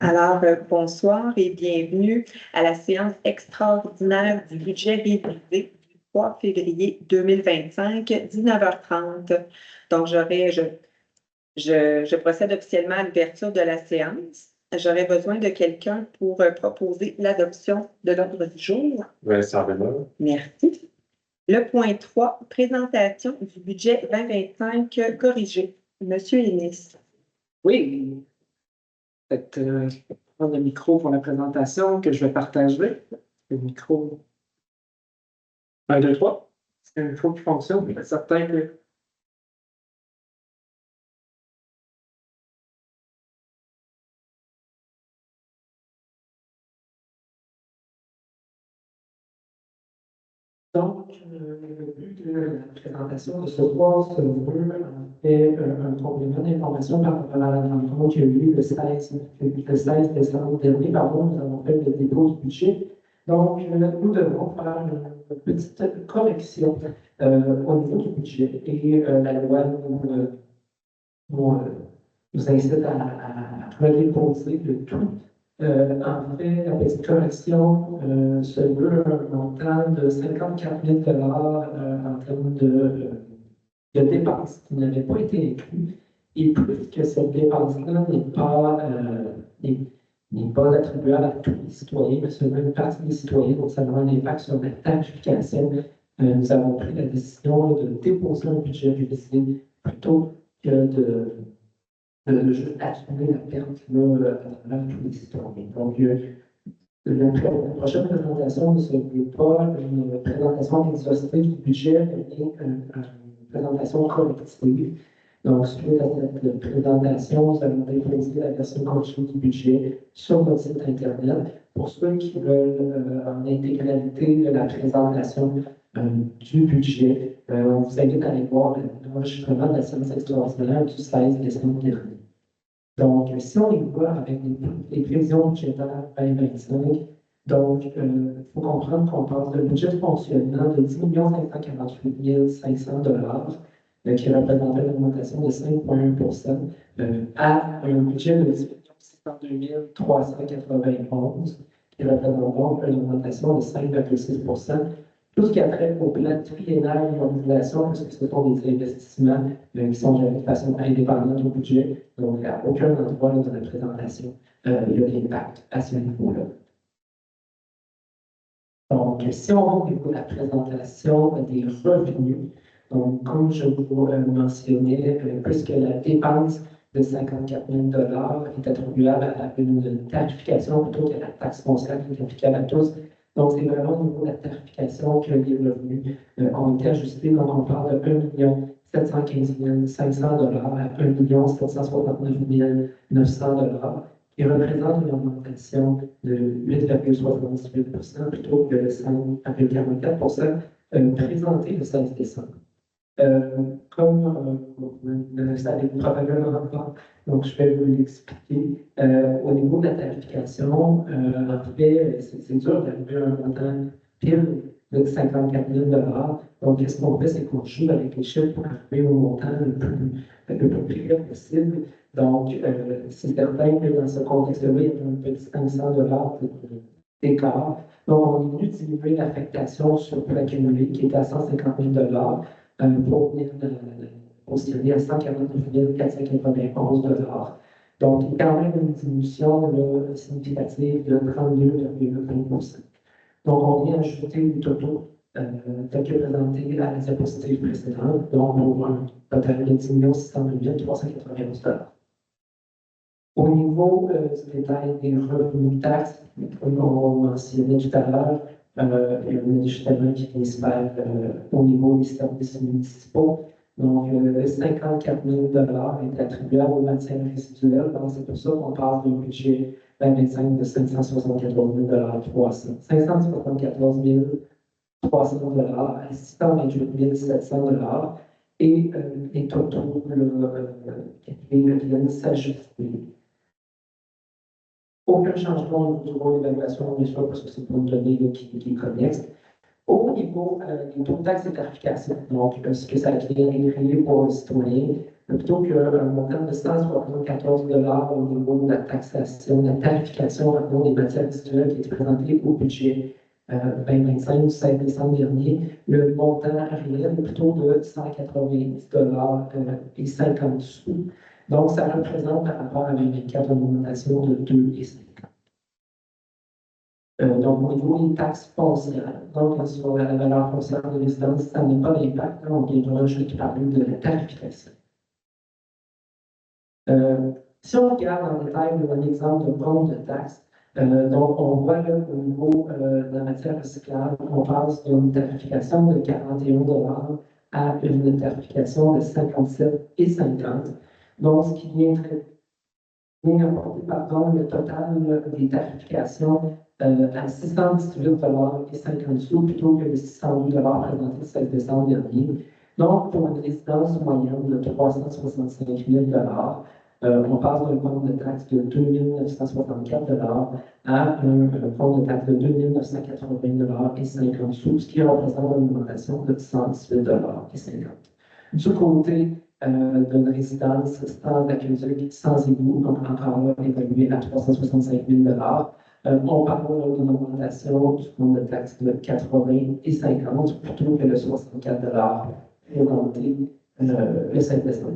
Alors, bonsoir et bienvenue à la séance extraordinaire du budget révisé du 3 février 2025, 19h30. Donc, je procède officiellement à l'ouverture de la séance. J'aurais besoin de quelqu'un pour proposer l'adoption de l'ordre du jour. Vincent Raymond. Merci. Le point 3, présentation du budget 2025 corrigé. Monsieur Ennis. Oui, peut-être prendre le micro pour la présentation que je vais partager. Le micro 1, 2, 3. C'est un micro qui fonctionne. Je suis certain que. Donc, le but de la présentation de ce soir se veut en fait un complément d'information par rapport à la rencontre qu'il y a eu le 16 décembre dernier. Pardon, nous avons fait le dépôt du budget. Donc, nous devons faire une petite correction au niveau du budget et la loi nous incite à redéposer le tout. En fait, la petite correction se veut un montant de 54 000 en termes de dépenses qui n'avaient pas été inclus. Et plus que cette dépense-là n'est pas attribuable à tous les citoyens, mais seulement une partie des citoyens, donc ça aura un impact sur la tarification. Nous avons pris la décision de déposer un budget révisé plutôt que de juste assumer la perte à tous les citoyens. Donc, la prochaine présentation ne se veut pas une présentation exhaustive du budget, mais une présentation corrective. Donc, suite à cette présentation, nous allons déposer la version corrigée du budget sur notre site Internet. Pour ceux qui veulent en intégralité de la présentation du budget, on vous invite à aller voir l'enregistrement de la séance extraordinaire du 16 décembre dernier. Donc, si on y va avec les prévisions budgétaires 2025, donc, il faut comprendre qu'on passe d'un budget de fonctionnement de 10 548 500 qui représentait une augmentation de 5,1 à un budget de 10 602 391 qui représente donc une augmentation de 5,6 Tout ce qui a trait au plan triennal d'immobilisation, parce que ce sont des investissements qui sont gérés de façon indépendante au budget, donc à aucun endroit de la présentation, il y a d'impact à ce niveau-là. Donc, si on va au niveau de la présentation des revenus, donc, comme je vous mentionnais, puisque la dépense de 54 000 est attribuable à une tarification plutôt que la taxe foncière qui est applicable à tous. Donc, c'est vraiment au niveau de la tarification que les revenus ont été ajustés. Donc, on parle de 1 715 500 à 1 769 900 qui représente une augmentation de 8,78 plutôt que de 5,44 présenté le 16 décembre. Comme vous ne savez probablement pas, donc je vais vous l'expliquer. Au niveau de la tarification, en fait, c'est dur d'arriver à un montant pile de 54 000 Donc, qu'est-ce qu'on fait, c'est qu'on joue avec les chiffres pour arriver au montant le plus près possible. Donc, c'est certain que dans ce contexte-là, il y a un petit 500 d'écart. Donc, on a dû diminuer l'affectation sur l'accumulé qui était à 150 000 pour venir positionner à 149 491 Donc, il y a quand même une diminution significative de 32,1 Donc, on vient ajouter les totaux tel que présenté à la diapositive précédente, donc pour un total de 10 602 391 Au niveau du détail des revenus de taxes, comme on mentionnait tout à l'heure, il y a un ajustement qui vient se faire au niveau des services municipaux. Donc, 54 000 est attribuable au maintien résiduel. Donc, c'est pour ça qu'on passe d'un budget 2025 de 574 300. 574 300 à 628 700 et les totaux qui viennent s'ajuster. Aucun changement au niveau de l'évaluation, bien sûr, parce que c'est pour une donnée qui est connexe. Au niveau des taux de taxes et tarifications, donc ce que ça vient créer pour les citoyens, plutôt qu'un montant de 174 au niveau de la taxation, de la tarification pardon, des matières résiduelles qui est présenté au budget 2025 du 16 décembre dernier. Le montant réel est plutôt de 190 et 50 sous. Donc, ça représente par rapport à 2024 une augmentation de 2,50. Donc, au niveau des taxes foncières, donc sur la valeur foncière de résidence, ça n'a pas d'impact. On viendra juste parler de la tarification. Si on regarde en détail un exemple de compte de taxes, donc on voit là, au niveau de la matière recyclable, on passe d'une tarification de 41 à une tarification de 57,50. Donc, ce qui vient apporter pardon, le total des tarifications à 618,50 sous plutôt que les 608 présentés le 16 décembre dernier. Donc, pour une résidence moyenne de 365 000 on passe d'un compte de taxe de 2 964 à un compte de taxe de 2 980 et 50 sous, ce qui représente une augmentation de 118 et 50. Du côté d'une résidence sans aqueduc, sans égout, donc encore là évalué à 365 000 on parle d'une augmentation du compte de taxe de 80 et 50 plutôt que le 64 présenté le 7 décembre.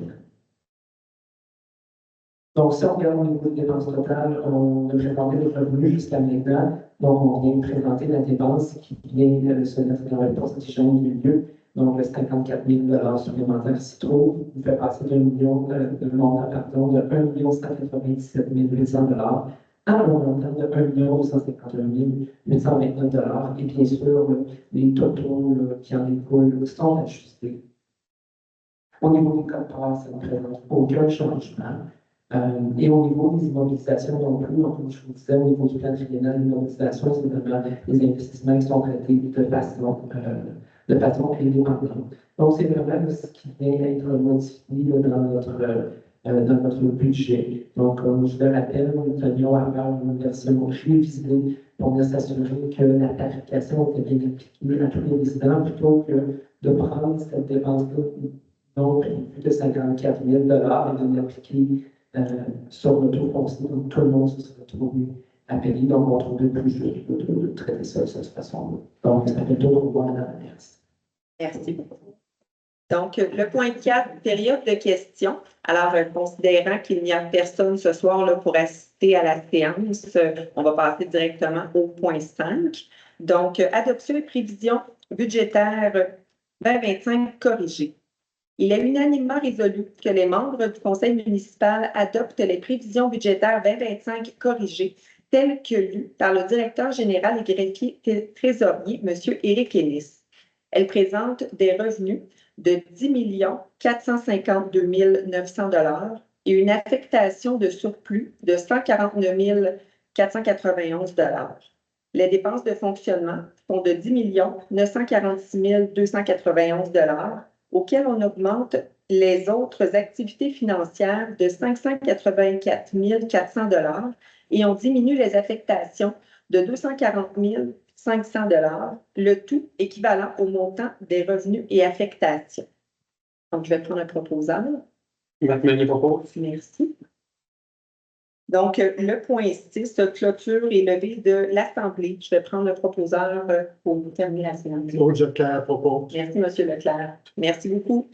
Donc, si on regarde au niveau des dépenses totales, on a présenté les revenus jusqu'à maintenant. Donc, on vient de présenter la dépense qui vient se mettre dans le pourcentage du milieu. Donc, le 54 000 supplémentaires s'y trouve. Vous fait passer de montant de 1 197 800 à un montant de 1 251 829 Et bien sûr, les totaux qui en découlent sont ajustés. Au niveau des codes-parts, ça ne présente aucun changement. Et au niveau des immobilisations non plus, donc, comme je vous disais, au niveau du plan triennal d'immobilisation, c'est vraiment les investissements qui sont traités de façon indépendante. Donc, c'est vraiment ce qui vient être modifié dans notre budget. Donc, comme je le rappelle, nous tenions à faire une version révisée pour s'assurer que la tarification était bien appliquée à tous les résidents plutôt que de prendre cette dépense-là, donc plus de 54 000 et de l'appliquer sur le taux foncier. Donc, tout le monde se serait trouvé à payer. Donc, on trouvait plus juste de traiter ça de cette façon-là. Donc, ça fait d'autres voies à la merci. Merci beaucoup. Donc, le point 4, période de questions. Alors, considérant qu'il n'y a personne ce soir là, pour assister à la séance, on va passer directement au point 5. Donc, adoption et prévision budgétaire 2025 corrigée. Il est unanimement résolu que les membres du conseil municipal adoptent les prévisions budgétaires 2025 corrigées, telles que lues par le directeur général et greffier trésorier, M. Éric Ellis. Elles présentent des revenus de 10 452 900 et une affectation de surplus de 149 491 Les dépenses de fonctionnement sont de 10 946 291 auxquelles on augmente les autres activités financières de 584 400 et on diminue les affectations de 240 500 le tout équivalent au montant des revenus et affectations. Donc, je vais prendre un proposal. Merci. Donc, le point 6, clôture et levée de l'Assemblée. Je vais prendre le proposeur pour terminer la séance. Claude Leclerc propose. Merci, M. Leclerc. Merci beaucoup.